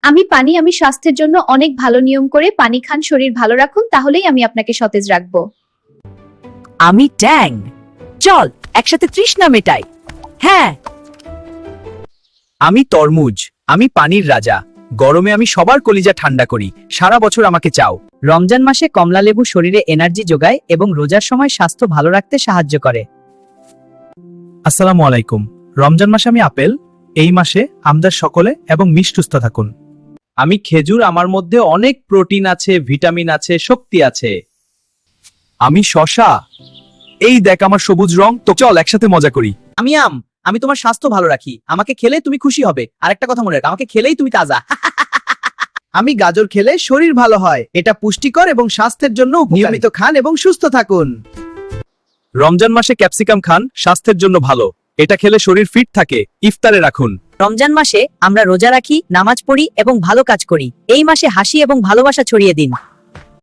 আমি স্বাস্থ্যের জন্য অনেক ভালো নিয়ম করে পানি খান, শরীর ভালো রাখুন, তাহলেই আমি আপনাকে সতেজ রাখবো। আমি ট্যাং, চল একসাথে তৃষ্ণা মেটাই। হ্যাঁ। আমি তরমুজ, আমি পানির রাজা। গরমে আমি সবার কলিজা ঠান্ডা করি, সারা বছর আমাকে চাও। রমজান মাসে কমলালেবু শরীরে এনার্জি যোগায় এবং রোজার সময় স্বাস্থ্য ভালো রাখতে সাহায্য করে। আসসালামু আলাইকুম। রমজান মাসে আমি আপেল, এই মাসে আমদার সকলে এবং সুস্থ থাকুন। আমি খেজুর, আমার মধ্যে অনেক প্রোটিন আছে, ভিটামিন আছে, শক্তি আছে। আমি শশা, এই দেখ আমার সবুজ রং, তো চল একসাথে মজা করি। আমি আম, আমি তোমার স্বাস্থ্য ভালো রাখি, আমাকে খেলে তুমি খুশি হবে। আর একটা কথা মনে রাখ, আমাকে খেলেই তুমি তাজা। আমি গাজর খেলে শরীর ভালো হয়, এটা পুষ্টিকর এবং স্বাস্থ্যের জন্য নিয়মিত খান এবং সুস্থ থাকুন। রমজান মাসে ক্যাপসিকাম খান, স্বাস্থ্যের জন্য ভালো, এটা খেলে শরীর ফিট থাকে। ইফতারে রাখুন। রমজান মাসে আমরা রোজা রাখি, নামাজ পড়ি এবং ভালো কাজ করি। এই মাসে হাসি এবং ভালোবাসা ছড়িয়ে দিন।